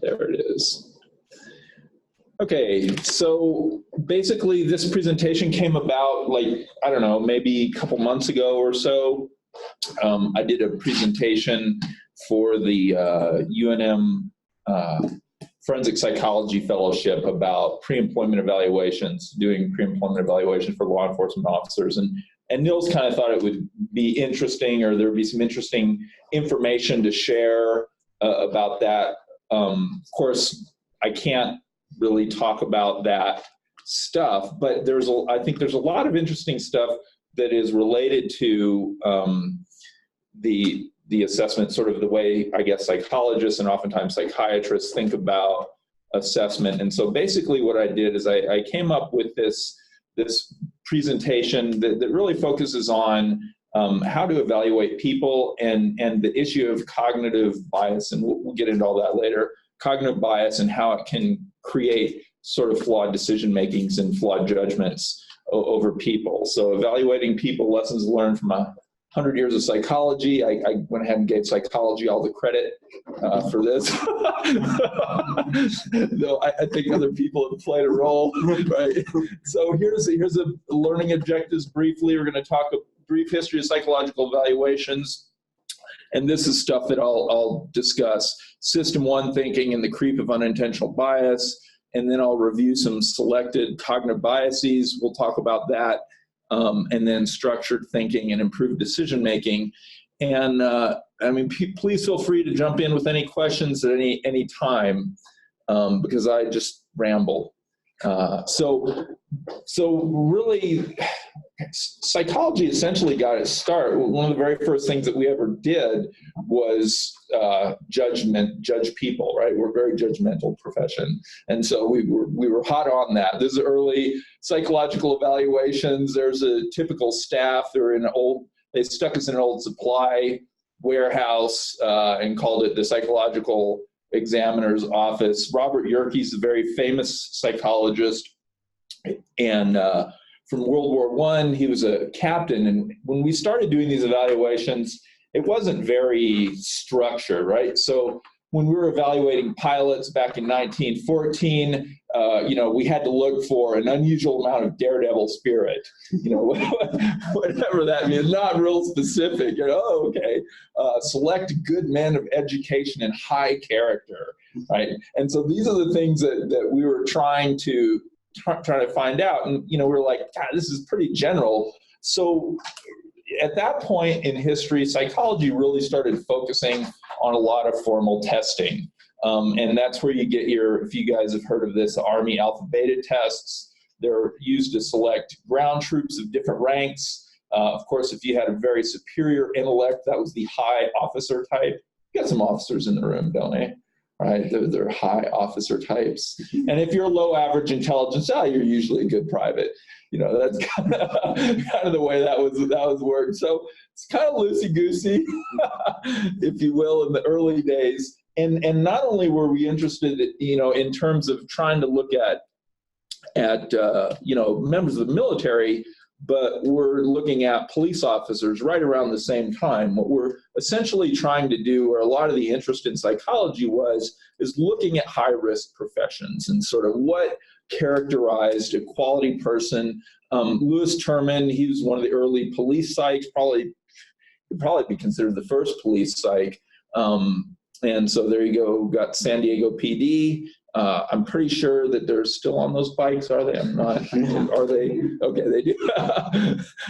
There it is. Okay, so basically this presentation came about, like, I don't know, maybe a couple months ago or so. I did a presentation for the UNM Forensic Psychology Fellowship about pre-employment evaluations, doing pre-employment evaluation for law enforcement officers. And Nils kind of thought it would be interesting, or there would be some interesting information to share about that. Of course, I can't really talk about that stuff, but I think there's a lot of interesting stuff that is related to the assessment, sort of the way, I guess, psychologists and oftentimes psychiatrists think about assessment. And so basically what I did is I came up with this presentation that really focuses on how to evaluate people and the issue of cognitive bias, and we'll get into all that later, cognitive bias and how it can create sort of flawed decision makings and flawed judgments over people. So evaluating people, lessons learned from 100 years of psychology. I went ahead and gave psychology all the credit for this. Though I think other people have played a role, right? So here's a learning objectives briefly. We're going to talk a brief history of psychological evaluations. And this is stuff that I'll discuss. System 1 thinking and the creep of unintentional bias. And then I'll review some selected cognitive biases. We'll talk about that. And then structured thinking and improved decision making. And I mean, please feel free to jump in with any questions at any time, because I just ramble. So really, psychology essentially got its start. One of the very first things that we ever did was judge people, right? We're a very judgmental profession. And so we were hot on that. This is early psychological evaluations. There's a typical staff. They stuck us in an old supply warehouse and called it the psychological examiner's office. Robert Yerke is a very famous psychologist, and from World War I, he was a captain. And when we started doing these evaluations, it wasn't very structured, right? So when we were evaluating pilots back in 1914, we had to look for an unusual amount of daredevil spirit, whatever that means, not real specific. Okay, select good men of education and high character, right? And so these are the things that we were trying to find out. And, we're like, God, this is pretty general. So at that point in history, psychology really started focusing on a lot of formal testing. And that's where you get if you guys have heard of this, Army alpha beta tests. They're used to select ground troops of different ranks. Of course, if you had a very superior intellect, that was the high officer type. You got some officers in the room, don't they? Right? They're high officer types. And if you're low average intelligence, you're usually a good private. That's kind of the way that was worked. So it's kind of loosey-goosey, if you will, in the early days. And not only were we interested, in terms of trying to look at members of the military, but we're looking at police officers right around the same time. What we're essentially trying to do, or a lot of the interest in psychology is looking at high-risk professions and sort of what characterized a quality person. Louis Terman, he was one of the early police psychs, probably be considered the first police psych. And so there you go, got San Diego PD. I'm pretty sure that they're still on those bikes, are they? I'm not. Are they? Okay, they do.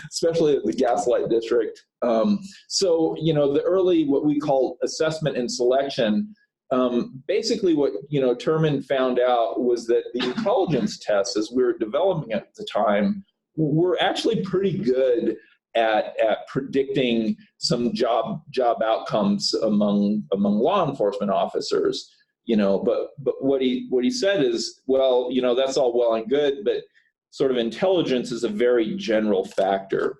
Especially at the Gaslight District. So, the early, what we call assessment and selection, basically what, Terman found out was that the intelligence tests, as we were developing at the time, were actually pretty good at predicting some job outcomes among law enforcement officers. But what he said is, well, that's all well and good, but sort of intelligence is a very general factor.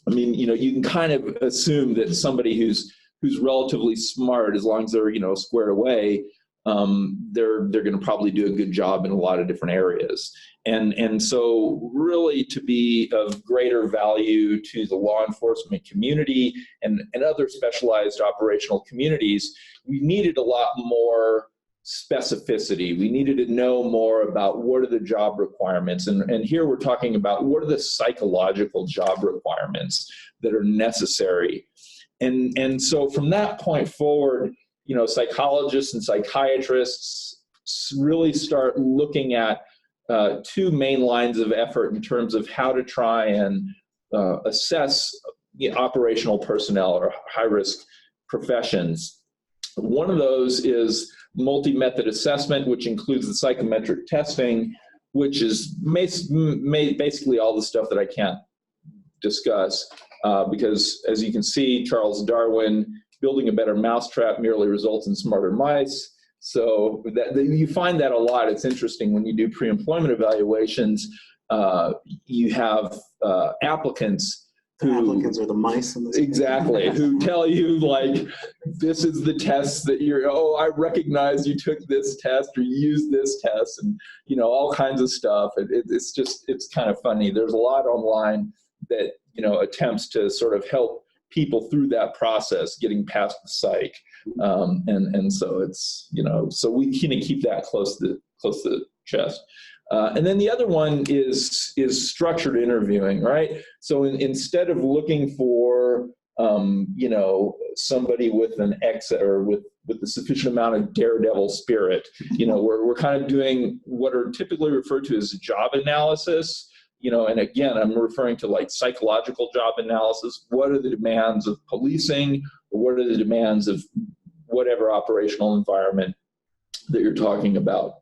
I mean, you can kind of assume that somebody who's relatively smart, as long as they're, squared away, they're going to probably do a good job in a lot of different areas. And so really to be of greater value to the law enforcement community and other specialized operational communities, we needed a lot more specificity. We needed to know more about what are the job requirements. And here we're talking about what are the psychological job requirements that are necessary. And so from that point forward, you know, psychologists and psychiatrists really start looking at two main lines of effort in terms of how to try and assess operational personnel or high-risk professions. One of those is multi-method assessment, which includes the psychometric testing, which is basically all the stuff that I can't discuss, because as you can see, Charles Darwin, building a better mousetrap merely results in smarter mice. So you find that a lot. It's interesting when you do pre-employment evaluations, you have applicants applicants are the mice in this. Exactly, who tell you like, this is the test that you're, oh, I recognize you took this test or you used this test, and you know, all kinds of stuff. It's kind of funny. There's a lot online that, you know, attempts to sort of help people through that process, getting past the psych. And so it's, you know, so we kind of keep that close to the chest. And then the other one is structured interviewing, right? So instead of looking for, you know, somebody with an exit or with a sufficient amount of daredevil spirit, you know, we're kind of doing what are typically referred to as job analysis. You know, and again, I'm referring to like psychological job analysis. What are the demands of policing? Or what are the demands of whatever operational environment that you're talking about?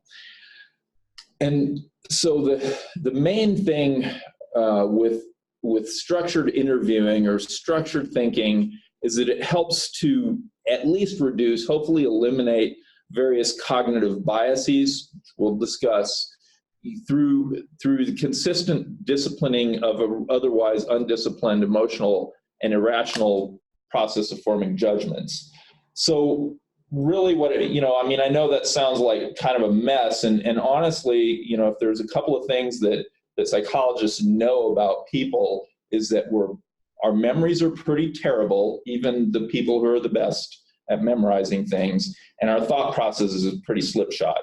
And so the main thing with structured interviewing or structured thinking is that it helps to at least reduce, hopefully eliminate various cognitive biases we'll discuss through the consistent disciplining of an otherwise undisciplined, emotional, and irrational process of forming judgments. So really what it, you know, I mean, I know that sounds like kind of a mess, and honestly, you know, if there's a couple of things that psychologists know about people is that our memories are pretty terrible, even the people who are the best at memorizing things, and our thought process is pretty slipshod.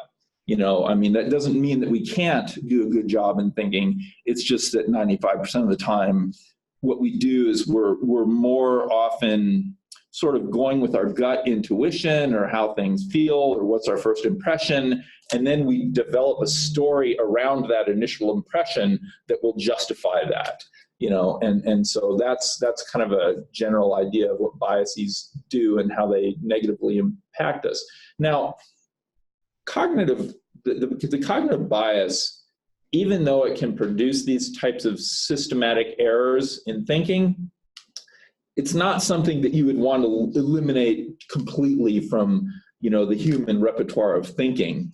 You know, I mean, that doesn't mean that we can't do a good job in thinking. It's just that 95% of the time, what we do is we're more often sort of going with our gut intuition or how things feel or what's our first impression, and then we develop a story around that initial impression that will justify that. You know, and so that's kind of a general idea of what biases do and how they negatively impact us. Now, the cognitive bias, even though it can produce these types of systematic errors in thinking, it's not something that you would want to eliminate completely from, you know, the human repertoire of thinking.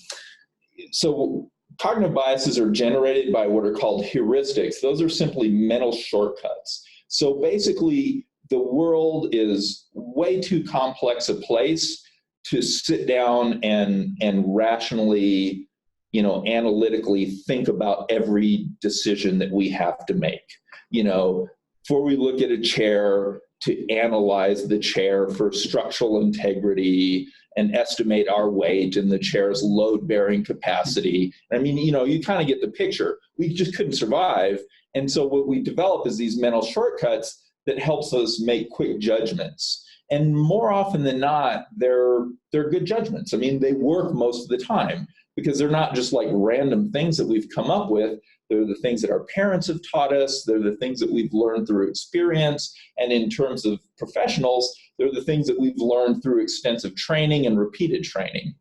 So cognitive biases are generated by what are called heuristics. Those are simply mental shortcuts. So basically, the world is way too complex a place to sit down and rationally, you know, analytically think about every decision that we have to make. You know, before we look at a chair, to analyze the chair for structural integrity and estimate our weight and the chair's load-bearing capacity. I mean, you know, you kind of get the picture. We just couldn't survive. And so what we develop is these mental shortcuts that helps us make quick judgments. And more often than not, they're good judgments. I mean, they work most of the time because they're not just like random things that we've come up with. They're the things that our parents have taught us. They're the things that we've learned through experience. And in terms of professionals, they're the things that we've learned through extensive training and repeated training.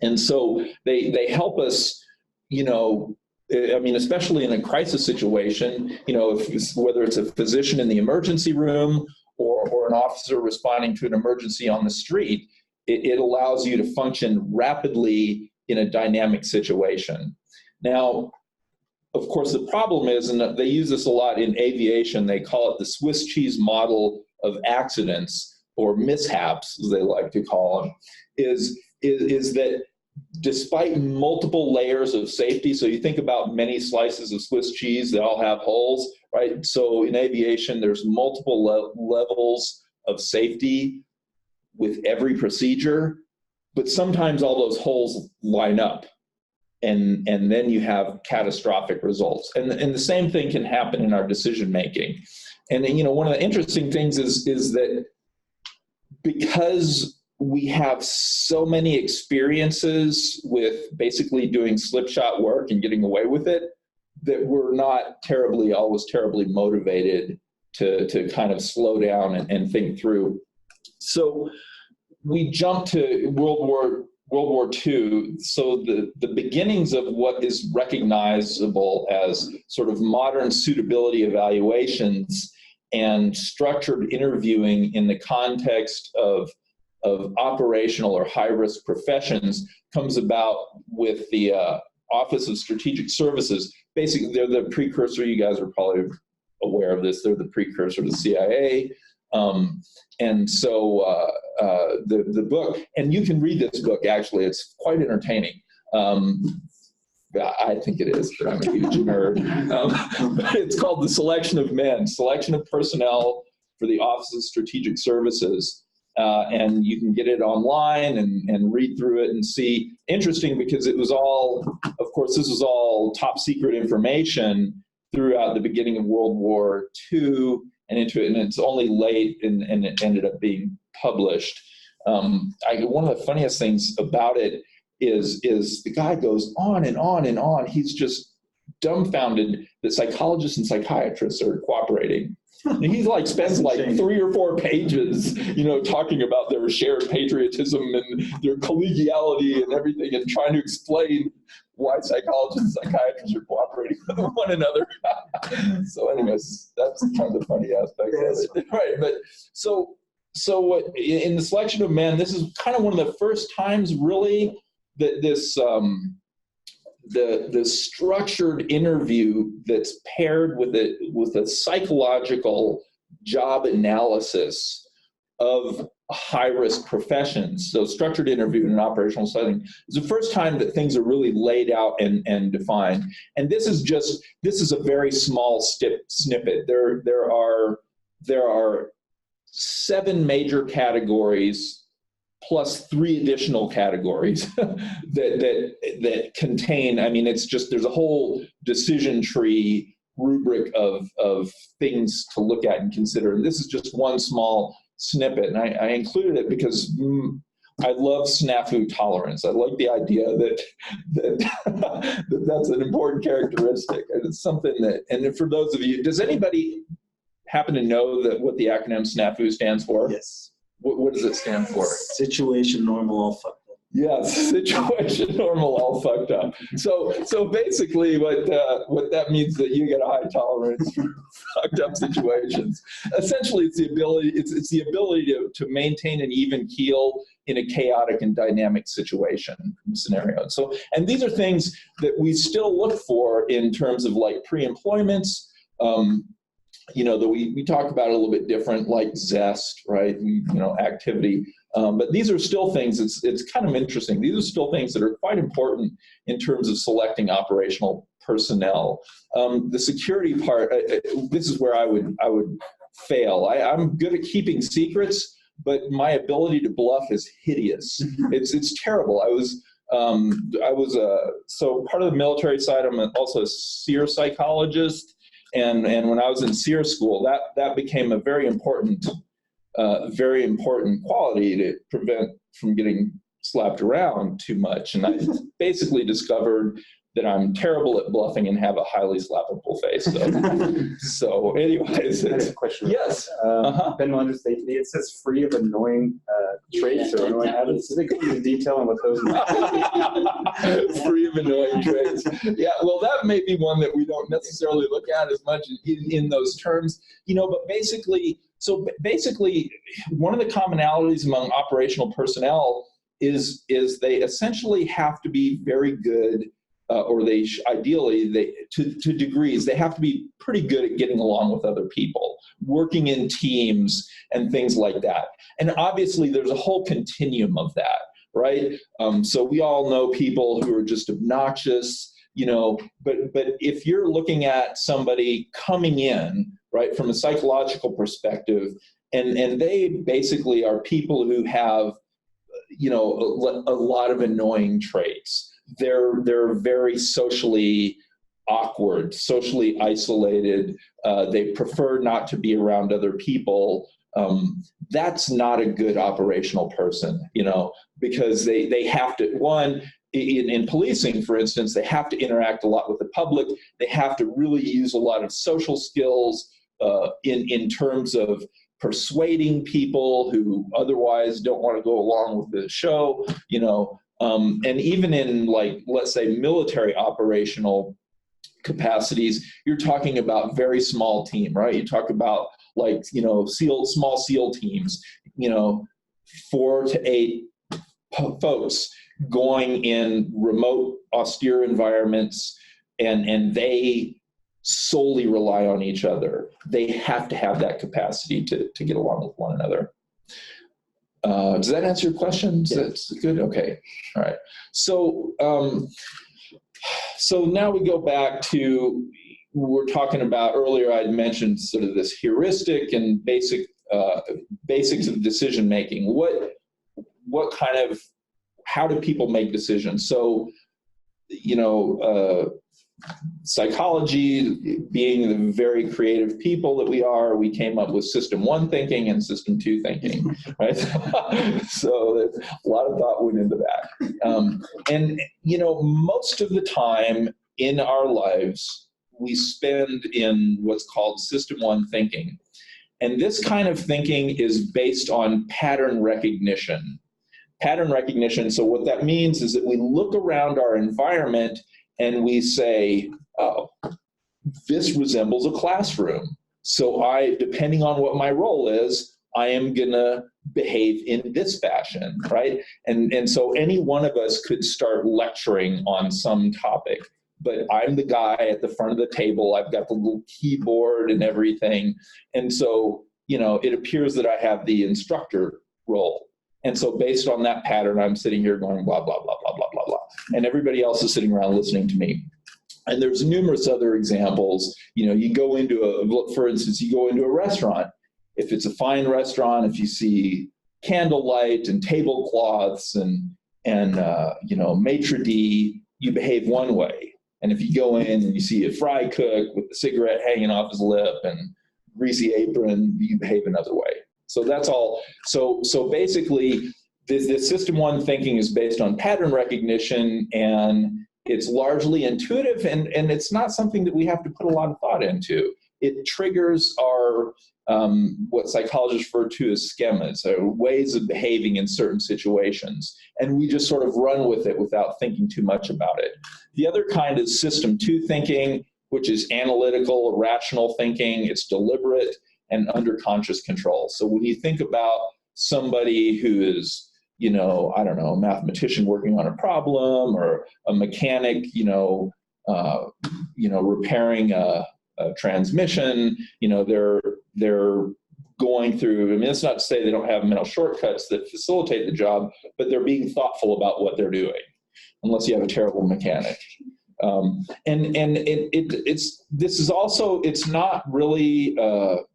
And so they help us, you know, I mean, especially in a crisis situation, you know, whether it's a physician in the emergency room or an officer responding to an emergency on the street, it allows you to function rapidly in a dynamic situation. Now, of course, the problem is, and they use this a lot in aviation, they call it the Swiss cheese model of accidents, or mishaps, as they like to call them, is is that despite multiple layers of safety, so you think about many slices of Swiss cheese that all have holes, right? So in aviation, there's multiple levels of safety with every procedure, but sometimes all those holes line up, and then you have catastrophic results. And the same thing can happen in our decision making. And you know, one of the interesting things is that because we have so many experiences with basically doing slipshot work and getting away with it, that we're not always terribly motivated to kind of slow down and think through. So we jump to World War II. So the beginnings of what is recognizable as sort of modern suitability evaluations and structured interviewing in the context of operational or high-risk professions comes about with the Office of Strategic Services. Basically, they're the precursor, you guys are probably aware of this, they're the precursor to the CIA. And so the book, and you can read this book, actually, it's quite entertaining. I think it is, but I'm a huge nerd. But it's called The Selection of Men, Selection of Personnel for the Office of Strategic Services. And you can get it online and read through it and see. Interesting, because it was all, of course, this was all top secret information throughout the beginning of World War II and into it, and it's only late and it ended up being published. One of the funniest things about it is the guy goes on and on and on. He's just dumbfounded that psychologists and psychiatrists are cooperating. And he spends 3 or 4 pages, talking about their shared patriotism and their collegiality and everything, and trying to explain why psychologists and psychiatrists are cooperating with one another. So anyways, that's kind of the funny aspect of it. Right, but so in The Selection of Men, this is kind of one of the first times really that this the structured interview that's paired with a psychological job analysis of high-risk professions. So structured interview in an operational setting is the first time that things are really laid out and defined. And this is a very small snippet. There are 7 major categories plus 3 additional categories that contain, there's a whole decision tree rubric of things to look at and consider. And this is just one small snippet. And I included it because I love snafu tolerance. I like the idea that's an important characteristic. And it's something that, and for those of you, does anybody happen to know what the acronym SNAFU stands for? Yes. What does it stand for? Situation, normal, all fucked up. Yes, situation, normal, all fucked up. So basically what that means that you get a high tolerance for fucked up situations. Essentially, it's the ability to maintain an even keel in a chaotic and dynamic scenario. And these are things that we still look for in terms of pre-employments. That we talk about it a little bit different, like zest, right? Activity. But these are still things, it's kind of interesting. These are still things that are quite important in terms of selecting operational personnel. The security part, this is where I would fail. I'm good at keeping secrets, but my ability to bluff is hideous. It's terrible. So part of the military side, I'm also a SEER psychologist. And when I was in SEER school, that became a very important quality to prevent from getting slapped around too much. And I basically discovered that I'm terrible at bluffing and have a highly slappable face. So anyways, I have a question. Yes. Ben Melinda Safety, it says free of annoying traits or annoying habits. Does it go into detail on what those are? Free of annoying traits. Yeah, well, that may be one that we don't necessarily look at as much in those terms, but basically, one of the commonalities among operational personnel is they essentially have to be very good, or ideally, to degrees, they have to be pretty good at getting along with other people, working in teams and things like that. And obviously, there's a whole continuum of that. right? So we all know people who are just obnoxious, but if you're looking at somebody coming in, right, from a psychological perspective, and they basically are people who have, a lot of annoying traits. They're very socially awkward, socially isolated. They prefer not to be around other people. That's not a good operational person, because they have to, one, in policing, for instance, they have to interact a lot with the public. They have to really use a lot of social skills in terms of persuading people who otherwise don't want to go along with the show, and even in, like, let's say, military operational capacities, you're talking about very small team, right? You talk about, like, small SEAL teams, 4 to 8 folks going in remote, austere environments, and they solely rely on each other. They have to have that capacity to get along with one another. Does that answer your question? That's good? Okay. All right. So, so now we go back to, we're talking about, earlier I'd mentioned sort of this heuristic and basics of decision making. How do people make decisions? So, psychology, being the very creative people that we are, we came up with system 1 thinking and system 2 thinking, right? So a lot of thought went into that. And, most of the time in our lives, we spend in what's called system 1 thinking. And this kind of thinking is based on pattern recognition. Pattern recognition, so what that means is that we look around our environment and we say, oh, this resembles a classroom. So depending on what my role is, I am gonna behave in this fashion, right? And so any one of us could start lecturing on some topic, but I'm the guy at the front of the table. I've got the little keyboard and everything. And so, it appears that I have the instructor role. And so based on that pattern, I'm sitting here going blah, blah, blah, blah, blah, blah, blah. And everybody else is sitting around listening to me. And there's numerous other examples. You go into for instance, you go into a restaurant. If it's a fine restaurant, if you see candlelight and tablecloths and maitre d', you behave one way. And if you go in and you see a fry cook with a cigarette hanging off his lip and greasy apron, you behave another way. So that's all. So basically, this system 1 thinking is based on pattern recognition, and it's largely intuitive, and it's not something that we have to put a lot of thought into. It triggers our what psychologists refer to as schemas, or ways of behaving in certain situations, and we just sort of run with it without thinking too much about it. The other kind is system 2 thinking, which is analytical, rational thinking. It's deliberate and under conscious control. So when you think about somebody who is, I don't know, a mathematician working on a problem, or a mechanic, repairing a transmission, they're going through, it's not to say they don't have mental shortcuts that facilitate the job, but they're being thoughtful about what they're doing, unless you have a terrible mechanic.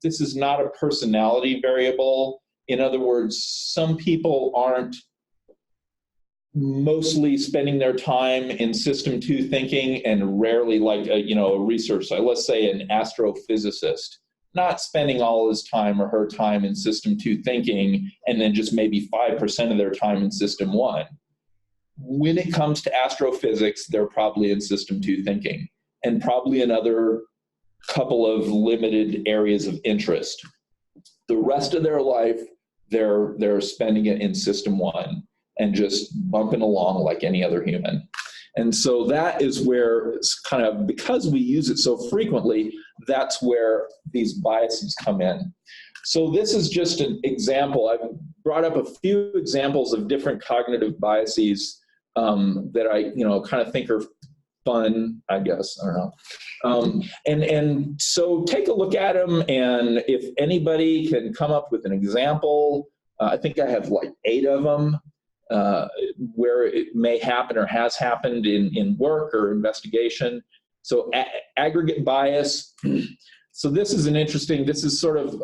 This is not a personality variable. In other words, some people aren't mostly spending their time in system 2 thinking, and rarely, like a research site, let's say an astrophysicist, not spending all his time or her time in system 2 thinking, and then just maybe 5% of their time in system 1. When it comes to astrophysics, they're probably in system 2 thinking, and probably another couple of limited areas of interest. The rest of their life, they're spending it in system 1 and just bumping along like any other human. And so that is where it's kind of, because we use it so frequently, that's where these biases come in. So this is just an example. I've brought up a few examples of different cognitive biases that I kind of think are fun, I guess. I don't know. And so take a look at them, and if anybody can come up with an example, I think I have like 8 of them. where it may happen or has happened in work or investigation. So aggregate bias. So this is this is sort of,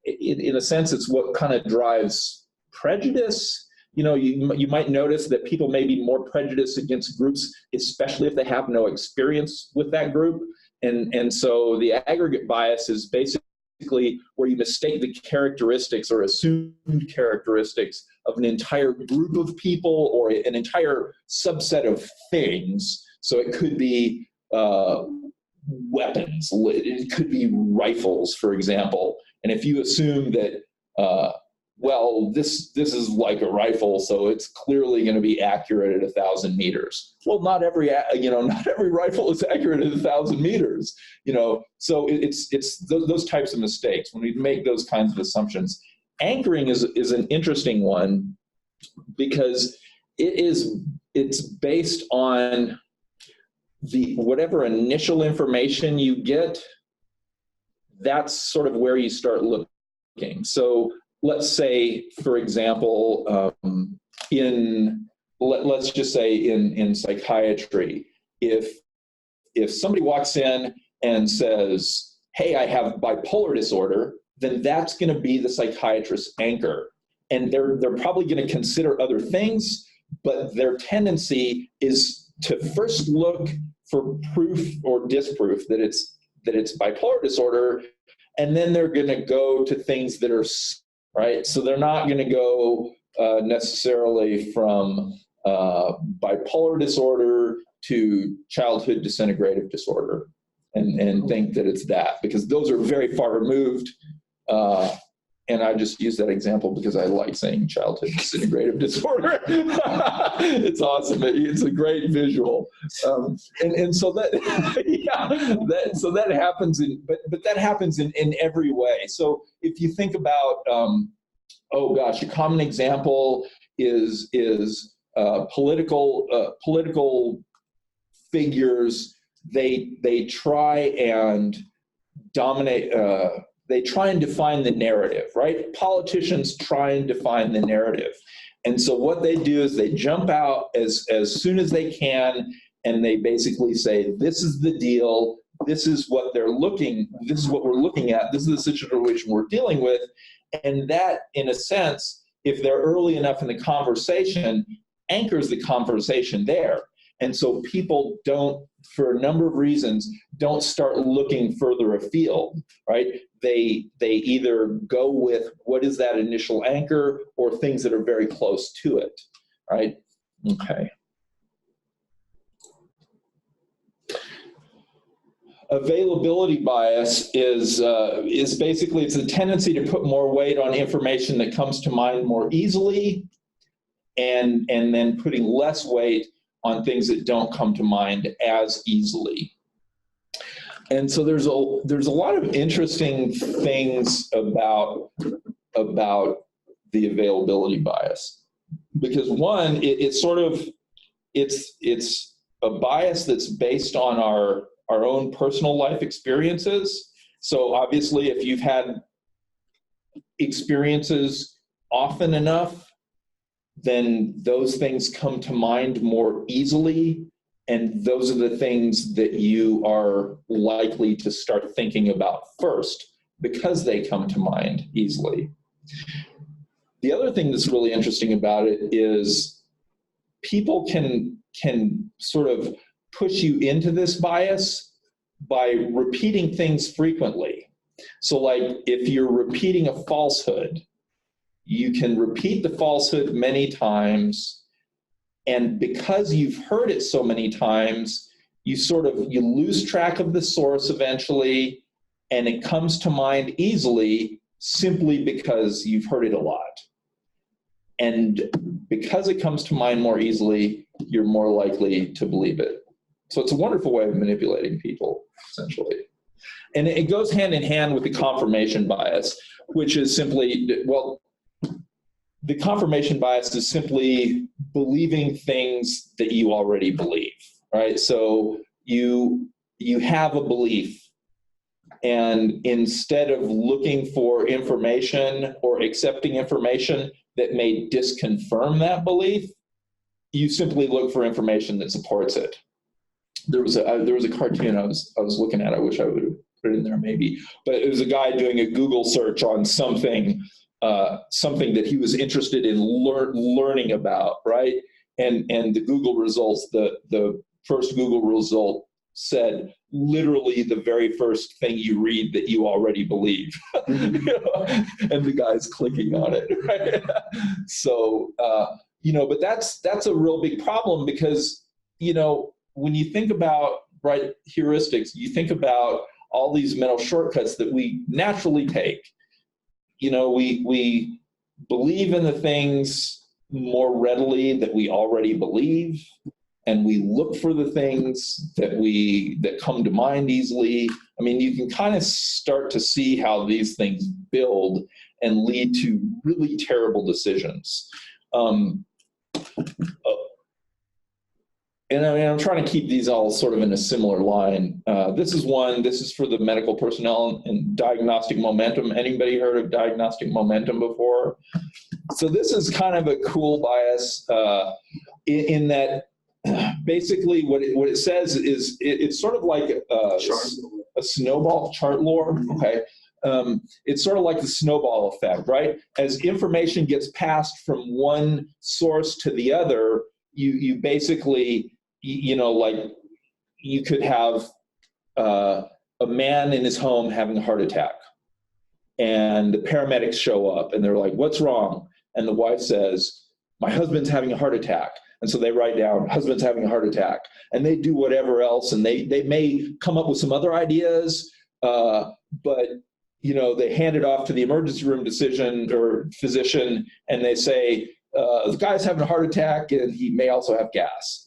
in a sense, it's what kind of drives prejudice. You know, you might notice that people may be more prejudiced against groups, especially if they have no experience with that group. And so the aggregate bias is basically where you mistake the characteristics or assumed characteristics of an entire group of people or an entire subset of things. So it could be weapons, it could be rifles, for example. And if you assume that, well, this is like a rifle, so it's clearly going to be accurate at 1,000 meters. Well, not every rifle is accurate at 1,000 meters. So it's those types of mistakes when we make those kinds of assumptions. Anchoring is an interesting one because it's based on whatever initial information you get. That's sort of where you start looking. So let's say, for example, let's just say in psychiatry, if somebody walks in and says, hey, I have bipolar disorder, then that's going to be the psychiatrist's anchor. And they're probably going to consider other things, but their tendency is to first look for proof or disproof that it's bipolar disorder, and then they're going to go to things that are right. So they're not going to go necessarily from bipolar disorder to childhood disintegrative disorder and think that it's that, because those are very far removed. And I just use that example because I like saying childhood disintegrative disorder. It's awesome. It's a great visual. And so that, so that happens but that happens in every way. So if you think about, oh gosh, a common example is political figures. They try and dominate, they try and define the narrative, right? Politicians try and define the narrative. And so what they do is they jump out as soon as they can, and they basically say, this is the deal, this is what we're looking at, this is the situation we're dealing with. And that, in a sense, if they're early enough in the conversation, anchors the conversation there. And so people don't, for a number of reasons, don't start looking further afield, right? They either go with what is that initial anchor or things that are very close to it, right? Okay. Availability bias is basically, it's a tendency to put more weight on information that comes to mind more easily, and then putting less weight on things that don't come to mind as easily. And so there's a lot of interesting things about the availability bias, because one, it's a bias that's based on our own personal life experiences. So obviously, if you've had experiences often enough, then those things come to mind more easily, and those are the things that you are likely to start thinking about first because they come to mind easily. The other thing that's really interesting about it is people can sort of push you into this bias by repeating things frequently. So like if you're repeating a falsehood, you can repeat the falsehood many times, and because you've heard it so many times, you lose track of the source eventually, and it comes to mind easily simply because you've heard it a lot. And because it comes to mind more easily, you're more likely to believe it. So it's a wonderful way of manipulating people, essentially. And it goes hand in hand with the confirmation bias, which is simply, well, the confirmation bias is simply believing things that you already believe, right? So you have a belief, and instead of looking for information or accepting information, that may disconfirm that belief, you simply look for information that supports it. There was a cartoon I was looking at. I wish I would have put it in there maybe, but it was a guy doing a Google search on something that he was interested in learning about, right? And the Google results, the first Google result said literally the very first thing you read that you already believe. And the guy's clicking on it, right? So, but that's a real big problem because, when you think about, right, heuristics, you think about all these mental shortcuts that we naturally take. We believe in the things more readily that we already believe, and we look for the things that come to mind easily. I mean, you can kind of start to see how these things build and lead to really terrible decisions. And I'm trying to keep these all sort of in a similar line. This is for the medical personnel and diagnostic momentum. Anybody heard of diagnostic momentum before? So this is kind of a cool bias in that basically what it says is it's sort of like a snowball chart lore, okay? It's sort of like the snowball effect, right? As information gets passed from one source to the other, you basically, like you could have a man in his home having a heart attack, and the paramedics show up and they're like, "What's wrong?" And the wife says, "My husband's having a heart attack." And so they write down, "Husband's having a heart attack." And they do whatever else, and they may come up with some other ideas, but they hand it off to the emergency room physician, and they say, the guy's having a heart attack and he may also have gas.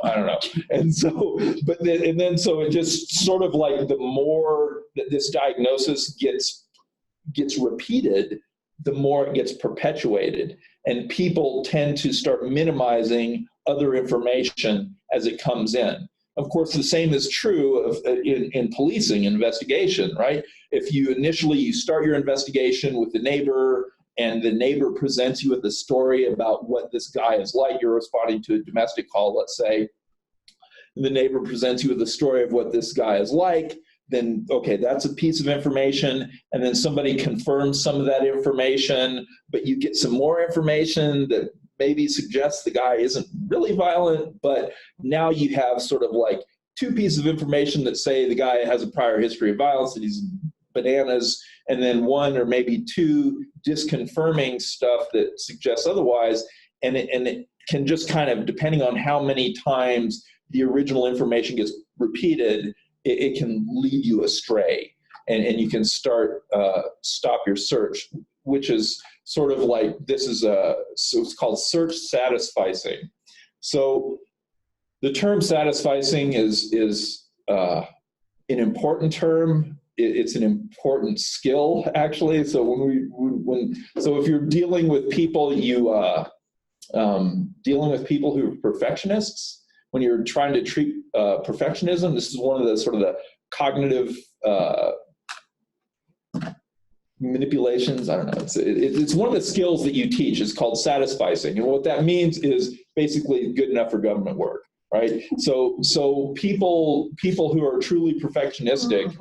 I don't know. And so, so it just sort of like the more that this diagnosis gets repeated, the more it gets perpetuated. And people tend to start minimizing other information as it comes in. Of course, the same is true in policing investigation, right? If you start your investigation with the neighbor, and the neighbor presents you with a story about what this guy is like, you're responding to a domestic call, let's say, and the neighbor presents you with a story of what this guy is like, then, okay, that's a piece of information, and then somebody confirms some of that information, but you get some more information that maybe suggests the guy isn't really violent, but now you have sort of like two pieces of information that say the guy has a prior history of violence and he's bananas, and then one or maybe two disconfirming stuff that suggests otherwise, and it can just kind of, depending on how many times the original information gets repeated, it can lead you astray, and you can stop your search, which is sort of like, so it's called search satisficing. So the term satisficing is an important term. It's an important skill, actually. So so if you're dealing with people, dealing with people who are perfectionists, when you're trying to treat perfectionism, this is one of the sort of the cognitive manipulations. I don't know. It's one of the skills that you teach. It's called satisficing, and what that means is basically good enough for government work. Right. So people who are truly perfectionistic,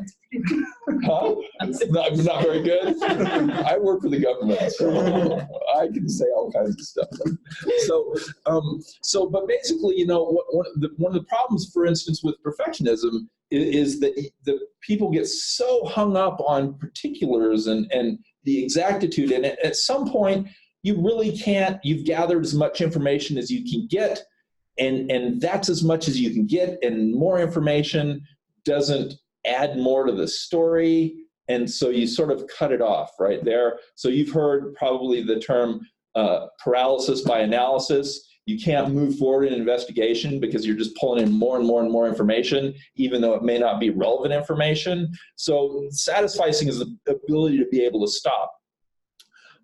huh? Not very good. I work for the government, so I can say all kinds of stuff. But basically, one of the problems, for instance, with perfectionism is that the people get so hung up on particulars and the exactitude, and at some point you really can't. You've gathered as much information as you can get. And that's as much as you can get, and more information doesn't add more to the story, and so you sort of cut it off right there. So you've heard probably the term paralysis by analysis. You can't move forward in an investigation because you're just pulling in more and more and more information, even though it may not be relevant information. So satisficing is the ability to be able to stop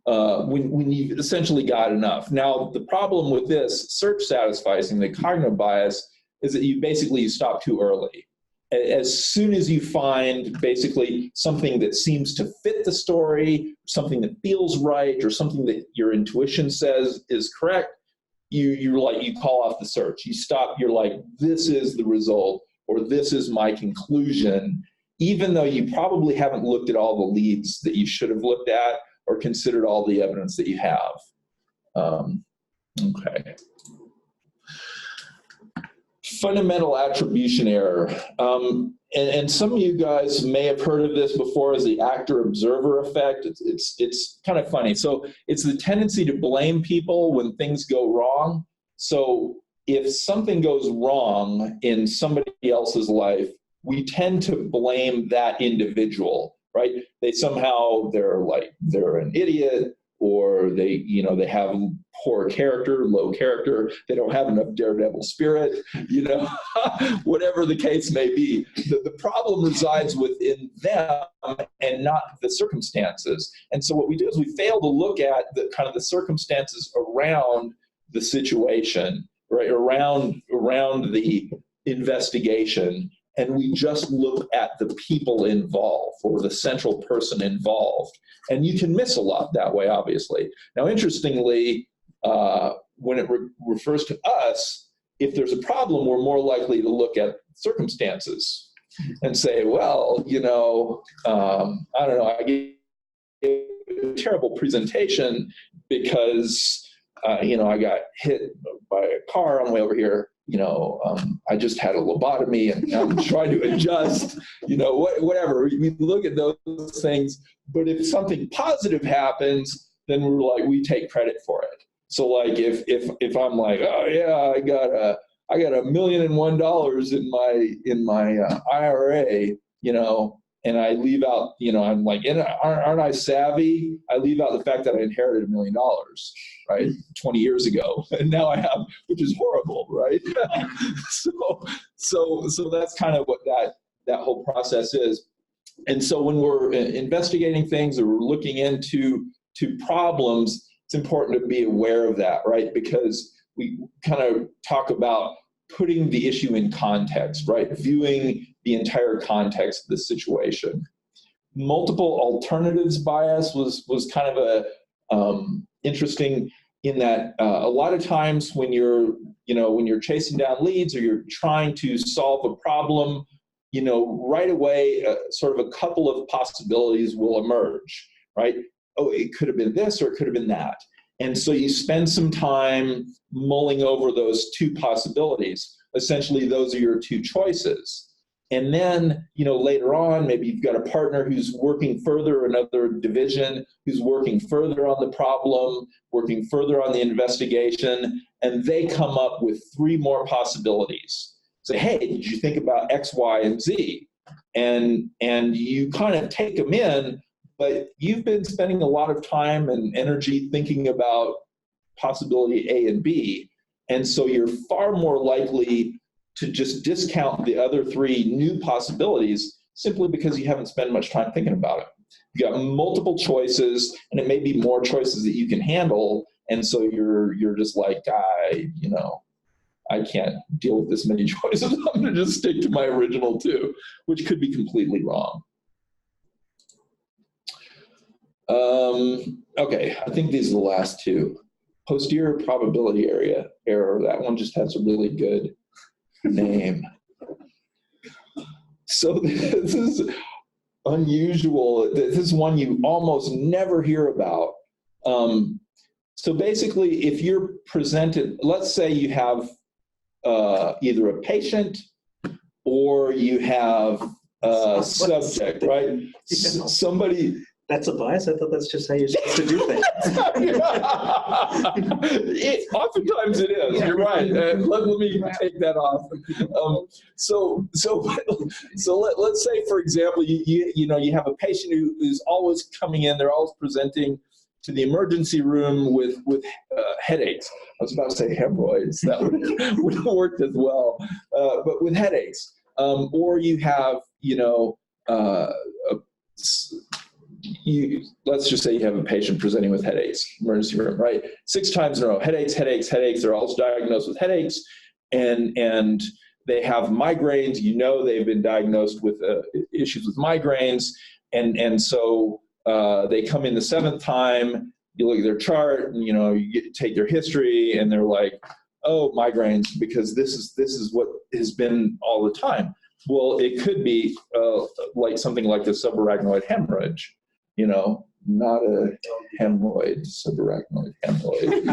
when you've essentially got enough. Now, the problem with this search satisficing, the cognitive bias, is that you stop too early. as soon as you find basically something that seems to fit the story, something that feels right, or something that your intuition says is correct, you call off the search. You stop, you're like, this is the result, or this is my conclusion, even though you probably haven't looked at all the leads that you should have looked at or considered all the evidence that you have. Okay. Fundamental attribution error. And some of you guys may have heard of this before as the actor-observer effect. It's kind of funny. So it's the tendency to blame people when things go wrong. So if something goes wrong in somebody else's life, we tend to blame that individual, right? They're an idiot, or they have poor character, low character, they don't have enough daredevil spirit, whatever the case may be. The problem resides within them and not the circumstances. And so what we do is we fail to look at the kind of the circumstances around the situation, right, around the investigation, and we just look at the people involved or the central person involved. And you can miss a lot that way, obviously. Now, interestingly, when it refers to us, if there's a problem, we're more likely to look at circumstances and say, well, I don't know, I gave a terrible presentation because, I got hit by a car on the way over here. I just had a lobotomy and I'm trying to adjust, whatever. We look at those things, but if something positive happens, then we take credit for it. So like if I'm like, oh yeah, I got $1,001,001 in my IRA, and I leave out, I'm like, aren't I savvy? I leave out the fact that I inherited $1 million, right, 20 years ago, and now I have, which is horrible, right? So that's kind of what that whole process is. And so when we're investigating things or we're looking into problems, it's important to be aware of that, right? Because we kind of talk about putting the issue in context, right? Viewing the entire context of the situation. Multiple alternatives bias was kind of interesting in that a lot of times when you're chasing down leads or you're trying to solve a problem, right away, sort of a couple of possibilities will emerge, right? Oh, it could have been this or it could have been that. And so you spend some time mulling over those two possibilities. Essentially, those are your two choices. And then, later on, maybe you've got a partner who's working further, another division who's working further on the problem, working further on the investigation, and they come up with 3 more possibilities. Say, hey, did you think about X, Y, and Z? And you kind of take them in, but you've been spending a lot of time and energy thinking about possibility A and B. And so you're far more likely to just discount the other 3 new possibilities simply because you haven't spent much time thinking about it. You got multiple choices, and it may be more choices that you can handle. And so you're just like, I can't deal with this many choices. I'm going to just stick to my original 2, which could be completely wrong. Okay, I think these are the last 2. Posterior probability error. That one just has a really good name. So this is unusual. This is one you almost never hear about. So basically, if you're presented, let's say you have either a patient or you have a subject, right? Somebody. That's a bias? I thought that's just how you're supposed to do things. Oftentimes it is. Yeah. You're right. Let me take that off. So let's say, for example, you have a patient who's always coming in. They're always presenting to the emergency room with headaches. I was about to say hemorrhoids. That would have worked as well. But with headaches, or you have let's just say you have a patient presenting with headaches, emergency room, right? 6 times in a row, headaches. They're all diagnosed with headaches, and they have migraines, they've been diagnosed with issues with migraines, and so they come in the 7th time, you look at their chart, and take their history, and they're like, oh, migraines, because this is what has been all the time. Well, it could be like something like the subarachnoid hemorrhage, not a hemorrhoid, subarachnoid hemorrhoid.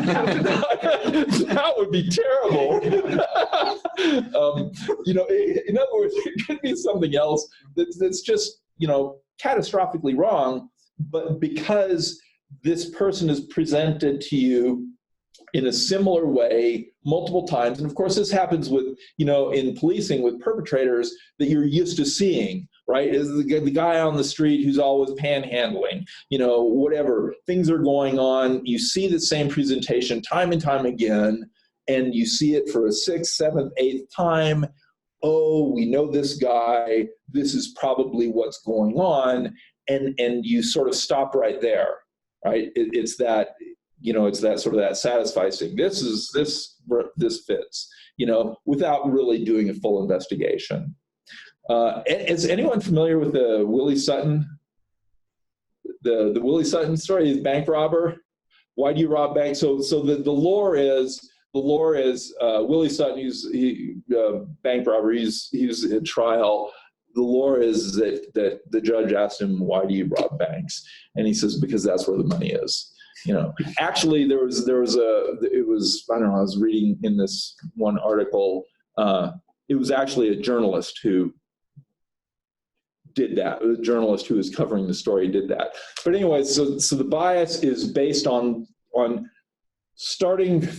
That would be terrible. In other words, it could be something else that's just, catastrophically wrong, but because this person is presented to you in a similar way multiple times, and of course this happens with, in policing with perpetrators that you're used to seeing, right? Is the guy on the street who's always panhandling, whatever, things are going on, you see the same presentation time and time again, and you see it for a 6th, 7th, 8th time. Oh, we know this guy, this is probably what's going on, and you sort of stop right there, right? It's that, it's that sort of that satisfying, this fits, without really doing a full investigation. Is anyone familiar with the Willie Sutton? The Willie Sutton story, his bank robber? Why do you rob banks? So the lore is Willie Sutton, he's bank robber, he's in trial. The lore is that the judge asked him, why do you rob banks? And he says, because that's where the money is. Actually, I was reading in this one article, it was actually a journalist who did that. A journalist who was covering the story did that. But anyway, so the bias is based on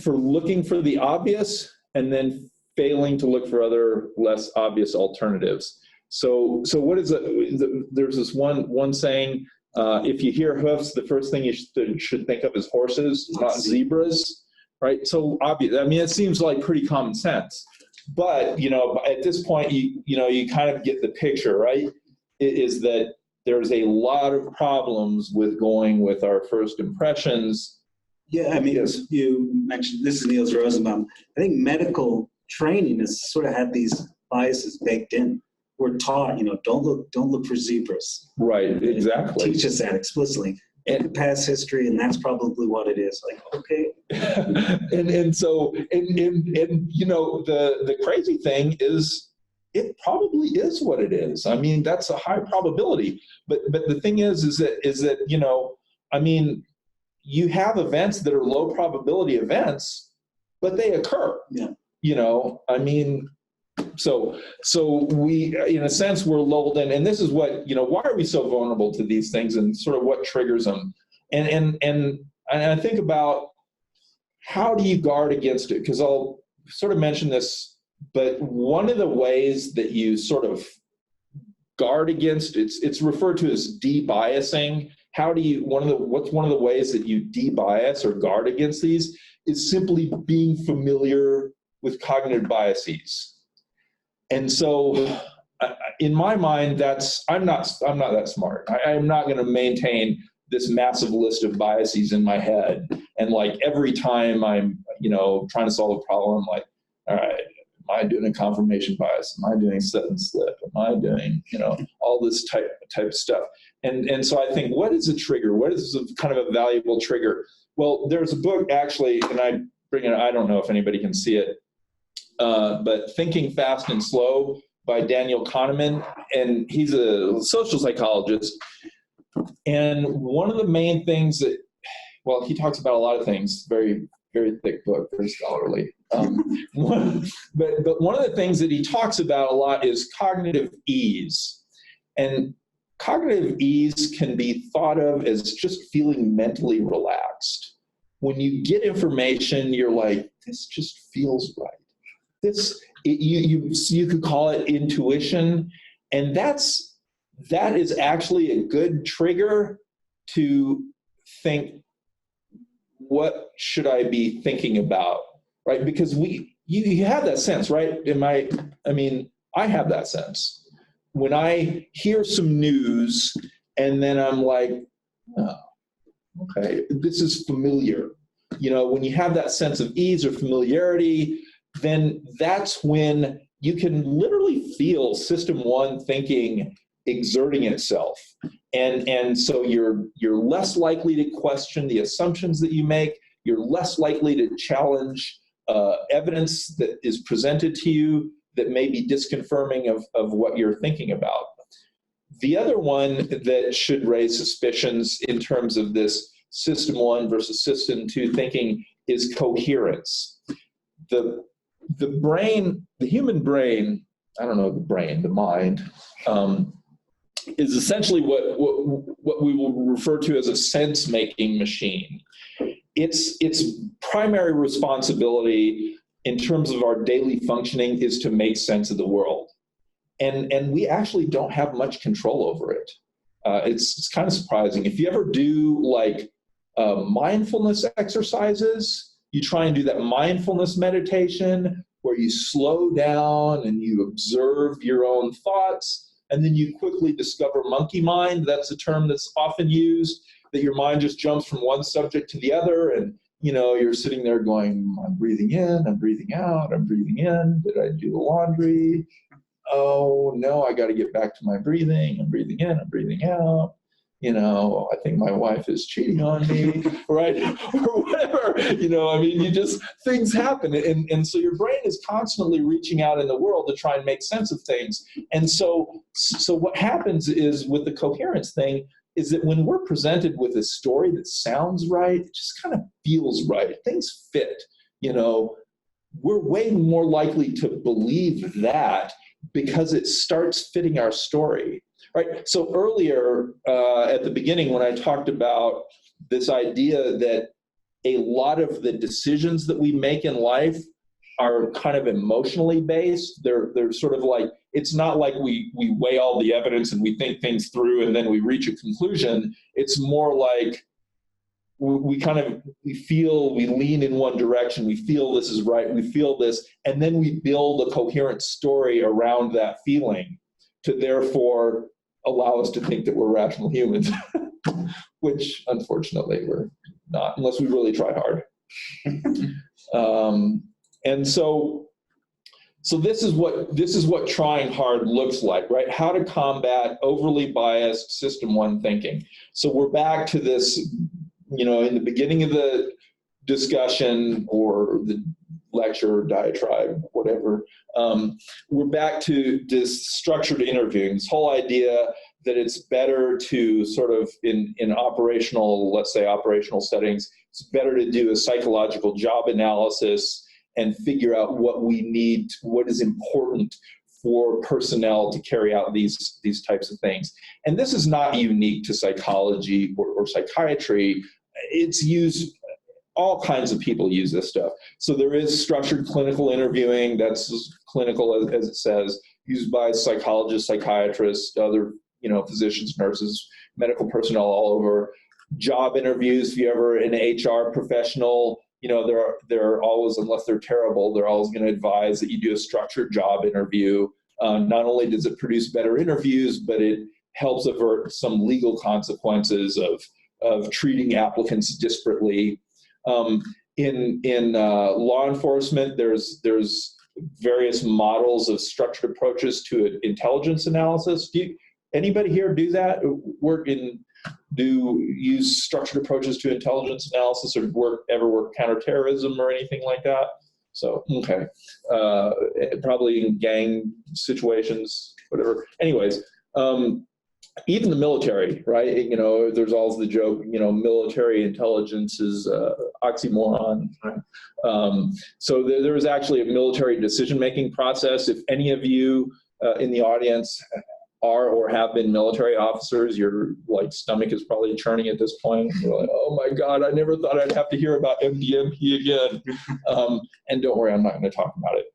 looking for the obvious and then failing to look for other less obvious alternatives. So what is it? There's this one saying, if you hear hoofs, the first thing you should think of is horses, not zebras, right? So obvious. I mean, it seems like pretty common sense, but at this point, you kind of get the picture, right? It is that there's a lot of problems with going with our first impressions. Yeah, I mean, Yes. You mentioned, this is Niels Rosenbaum. I think medical training has sort of had these biases baked in. We're taught, don't look for zebras. Right, exactly. Teach us that explicitly. And past history, and that's probably what it is. Like, okay. and the crazy thing is, it probably is what it is. I mean, that's a high probability. But the thing is that you have events that are low probability events, but they occur. Yeah. So we, in a sense, we're lulled in, and this is what, why are we so vulnerable to these things, and sort of what triggers them? And I think about, how do you guard against it? Because I'll sort of mention this, but one of the ways that you sort of guard against, it's referred to as de-biasing. What's one of the ways that you de-bias or guard against these is simply being familiar with cognitive biases. And so in my mind, I'm not that smart. I am not going to maintain this massive list of biases in my head. And like every time I'm, trying to solve a problem, I'm like, all right, am I doing a confirmation bias? Am I doing set and slip? Am I doing, all this type of stuff? And so I think, what is a trigger? What is kind of a valuable trigger? Well, there's a book actually, and I bring it, I don't know if anybody can see it, but Thinking Fast and Slow by Daniel Kahneman, and he's a social psychologist. And one of the main things that, well, he talks about a lot of things, very, very thick book, very scholarly. But one of the things that he talks about a lot is cognitive ease. And cognitive ease can be thought of as just feeling mentally relaxed. When you get information, you're like, this just feels right. You could call it intuition, and that is actually a good trigger to think, what should I be thinking about, right? Because you have that sense, right? I have that sense. When I hear some news and then I'm like, oh, okay, this is familiar. When you have that sense of ease or familiarity, then that's when you can literally feel system one thinking exerting itself. And so you're less likely to question the assumptions that you make. You're less likely to challenge evidence that is presented to you that may be disconfirming of what you're thinking about. The other one that should raise suspicions in terms of this system one versus system two thinking is coherence. The brain, the human brain, I don't know, the mind, is essentially what we will refer to as a sense-making machine. Its primary responsibility in terms of our daily functioning is to make sense of the world. And we actually don't have much control over it. It's kind of surprising. If you ever do like mindfulness exercises, you try and do that mindfulness meditation where you slow down and you observe your own thoughts, and then you quickly discover monkey mind. That's a term that's often used, that your mind just jumps from one subject to the other, and you're sitting there going, I'm breathing in, I'm breathing out, I'm breathing in. Did I do the laundry? Oh no, I got to get back to my breathing. I'm breathing in, I'm breathing out. I think my wife is cheating on me, right? Or whatever, things happen. And so your brain is constantly reaching out in the world to try and make sense of things. And so what happens is with the coherence thing is that when we're presented with a story that sounds right, it just kind of feels right, things fit, we're way more likely to believe that because it starts fitting our story. Right. So earlier at the beginning, when I talked about this idea that a lot of the decisions that we make in life are kind of emotionally based, they're sort of like, it's not like we weigh all the evidence and we think things through and then we reach a conclusion. It's more like we feel, we lean in one direction, we feel this is right, we feel this, and then we build a coherent story around that feeling to therefore allow us to think that we're rational humans, which unfortunately we're not, unless we really try hard. And so this is what trying hard looks like, right? How to combat overly biased system one thinking. So we're back to this, in the beginning of the discussion or the lecture, diatribe, whatever, we're back to this structured interviewing, this whole idea that it's better to sort of in operational, let's say operational settings, it's better to do a psychological job analysis and figure out what we need, what is important for personnel to carry out these types of things. And this is not unique to psychology or psychiatry. It's used, all kinds of people use this stuff. So there is structured clinical interviewing, that's as clinical as it says, used by psychologists, psychiatrists, other physicians, nurses, medical personnel all over. Job interviews, if you're ever an HR professional, they're always, unless they're terrible, they're always going to advise that you do a structured job interview. Not only does it produce better interviews, but it helps avert some legal consequences of treating applicants disparately. In law enforcement, there's various models of structured approaches to intelligence analysis. Anybody here do that? Do use structured approaches to intelligence analysis, or ever work counterterrorism or anything like that? So, okay. Probably in gang situations, whatever. Anyways, even the military, right? There's always the joke, military intelligence is oxymoron, right? So there is actually a military decision-making process. If any of you in the audience are or have been military officers, your stomach is probably churning at this point. You're like, oh my God, I never thought I'd have to hear about MDMP again. And don't worry, I'm not going to talk about it.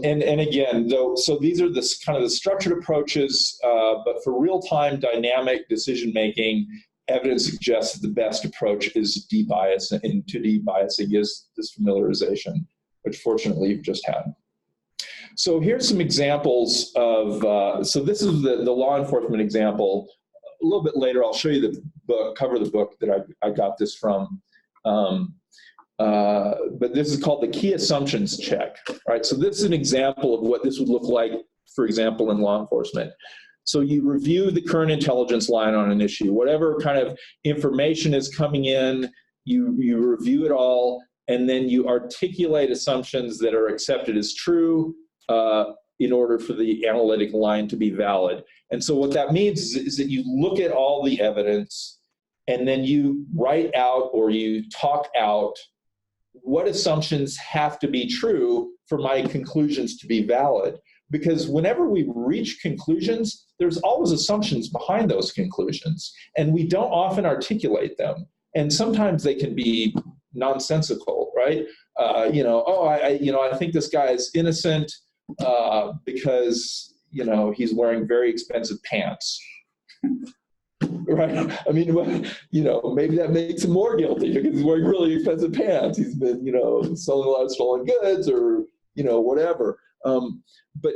And again, so these are the kind of the structured approaches, but for real-time dynamic decision-making, evidence suggests that the best approach is debiasing, and to debiasing is this familiarization, which fortunately you've just had. So here's some examples of, so this is the law enforcement example. A little bit later, I'll show you the book, cover of the book that I got this from. but this is called the key assumptions check, right? So this is an example of what this would look like, for example, in law enforcement. So you review the current intelligence line on an issue. Whatever kind of information is coming in, you review it all, and then you articulate assumptions that are accepted as true in order for the analytic line to be valid. And so what that means is that you look at all the evidence, and then you write out or you talk out what assumptions have to be true for my conclusions to be valid. Because whenever we reach conclusions, there's always assumptions behind those conclusions, and we don't often articulate them. And sometimes they can be nonsensical, right? I think this guy is innocent because, he's wearing very expensive pants. Right? I mean, maybe that makes him more guilty because he's wearing really expensive pants. He's been, selling a lot of stolen goods or, whatever. But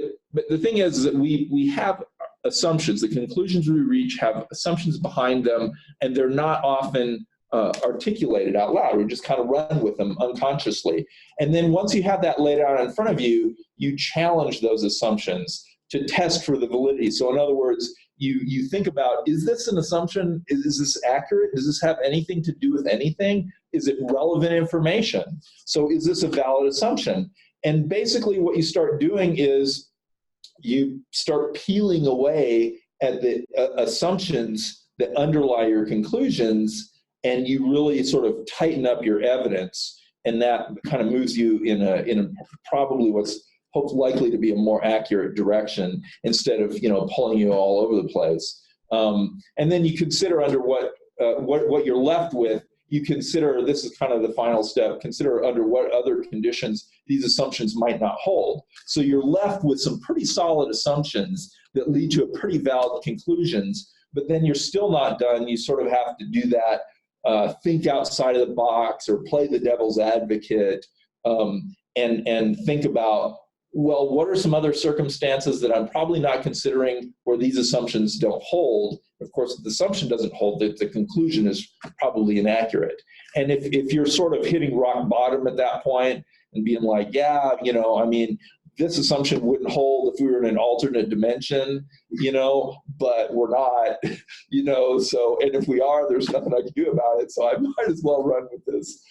the thing is that we have assumptions. The conclusions we reach have assumptions behind them, and they're not often articulated out loud. We just kind of run with them unconsciously. And then once you have that laid out in front of you, you challenge those assumptions to test for the validity. So in other words, you think about, is this an assumption? Is this accurate? Does this have anything to do with anything? Is it relevant information? So is this a valid assumption? And basically what you start doing is you start peeling away at the assumptions that underlie your conclusions, and you really sort of tighten up your evidence, and that kind of moves you in a probably what's likely to be a more accurate direction instead of pulling you all over the place. And then you consider under what you're left with. You consider, this is kind of the final step, consider under what other conditions these assumptions might not hold. So you're left with some pretty solid assumptions that lead to a pretty valid conclusions, but then you're still not done. You sort of have to do that, think outside of the box or play the devil's advocate, and think about, well, what are some other circumstances that I'm probably not considering where these assumptions don't hold? Of course, if the assumption doesn't hold, the conclusion is probably inaccurate. And if you're sort of hitting rock bottom at that point and being like, this assumption wouldn't hold if we were in an alternate dimension, but we're not, so, and if we are, there's nothing I can do about it, so I might as well run with this,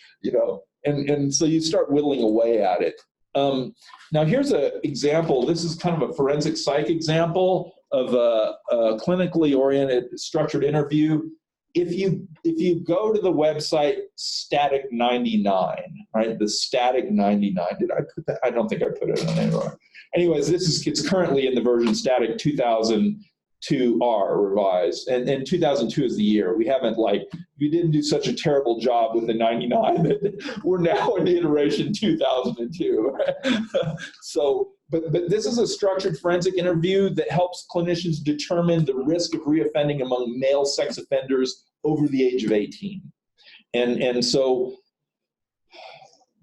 and so you start whittling away at it. Now here's an example. This is kind of a forensic psych example of a clinically oriented structured interview. If you go to the website Static 99, right? The Static 99. Did I put that? I don't think I put it on anywhere. Anyways, it's currently in the version Static 2002R revised, and 2002 is the year. We didn't do such a terrible job with the 99 that we're now in iteration 2002. Right? So, but this is a structured forensic interview that helps clinicians determine the risk of reoffending among male sex offenders over the age of 18. And so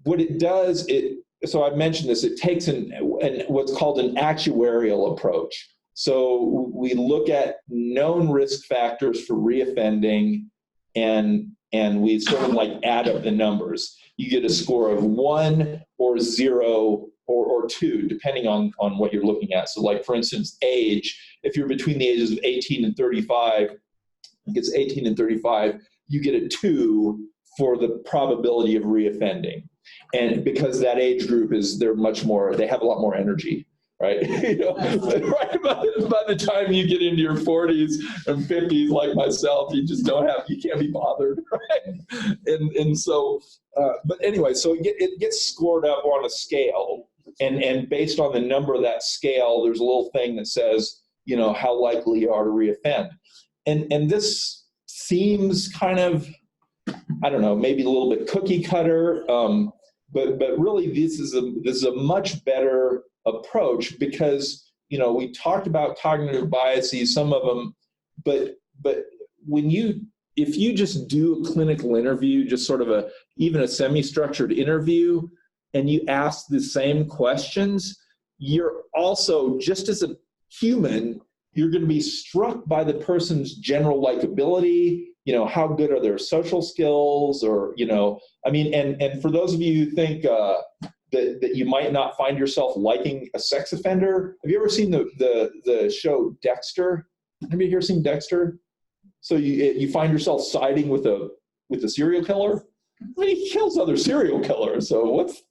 what it does, so I mentioned this, it takes what's called an actuarial approach. So we look at known risk factors for reoffending, and we sort of add up the numbers. You get a score of 1 or 0 or 2, depending on what you're looking at. So for instance, age, if you're between the ages of 18 and 35, it gets 18 and 35, you get a 2 for the probability of reoffending. And because that age group they have a lot more energy. Right? Right by the time you get into your 40s and 50s, like myself, you just you can't be bothered, right? And so, but anyway, so it gets scored up on a scale, and based on the number of that scale, there's a little thing that says, how likely you are to reoffend. And this seems kind of, I don't know, maybe a little bit cookie cutter, but really this is a much better approach, because we talked about cognitive biases, some of them, but if you just do a clinical interview, just sort of even a semi-structured interview, and you ask the same questions, you're also, just as a human, you're going to be struck by the person's general likability. how good are their social skills, or, I mean, and for those of you who think that you might not find yourself liking a sex offender, have you ever seen the show Dexter? Have you ever seen Dexter? So you find yourself siding with a serial killer? I mean, he kills other serial killers, so what's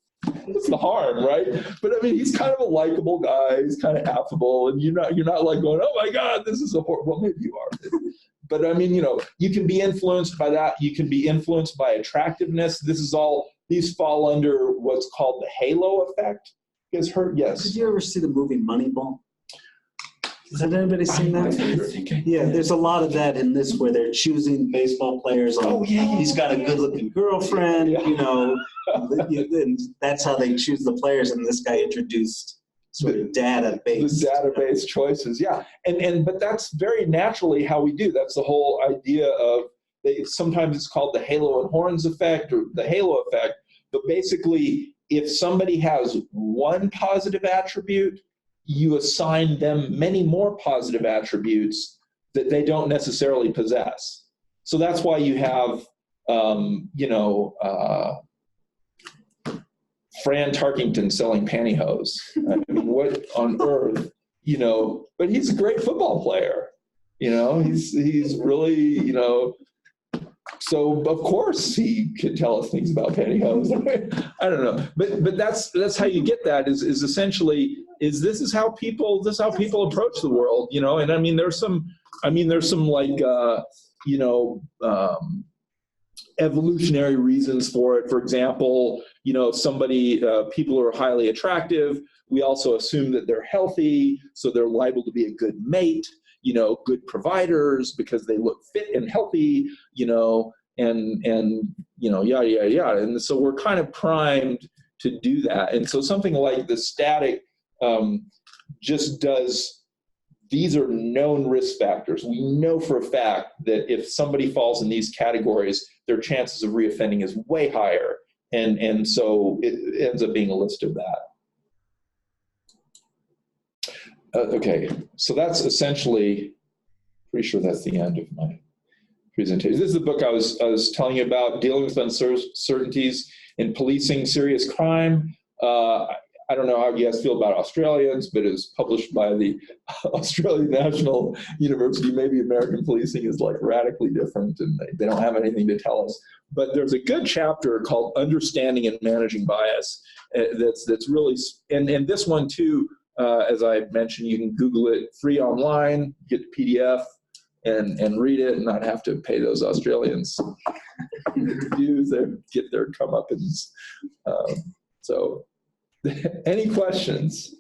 the harm, right? But I mean, he's kind of a likable guy. He's kind of affable, and you're not like going, oh my God, this is a horrible. Well, maybe you are. But I mean, you can be influenced by that. You can be influenced by attractiveness. These fall under what's called the halo effect. You guys heard? Yes. Did you ever see the movie Moneyball? Has anybody seen that? Yeah, there's a lot of that in this, where they're choosing baseball players on, he's got a good-looking girlfriend, and that's how they choose the players, and this guy introduced sort of database. The database choices, yeah. But that's very naturally how we do. That's the whole idea of, sometimes it's called the halo and horns effect, or the halo effect, but basically, if somebody has one positive attribute, you assign them many more positive attributes that they don't necessarily possess. So that's why you have, Fran Tarkington selling pantyhose. I mean, what on earth, but he's a great football player. He's really, so of course he could tell us things about pantyhose. I don't know, but that's how you get that is essentially this is how people approach the world, and I mean there's some like evolutionary reasons for it. For example, people who are highly attractive, we also assume that they're healthy, so they're liable to be a good mate, good providers because they look fit and healthy, and yada, yada, yada. And so we're kind of primed to do that. And so something like the static just does, these are known risk factors. We know for a fact that if somebody falls in these categories, their chances of reoffending is way higher. And so it ends up being a list of that. Okay, so that's essentially, pretty sure that's the end of my presentation. This is the book I was telling you about, Dealing with Uncertainties in Policing Serious Crime. I don't know how you guys feel about Australians, but it was published by the Australian National University. Maybe American policing is like radically different, and they don't have anything to tell us. But there's a good chapter called Understanding and Managing Bias that's really, and this one too, as I mentioned, you can Google it free online, get the PDF, and read it, and not have to pay those Australians dues to get their comeuppance. So, any questions?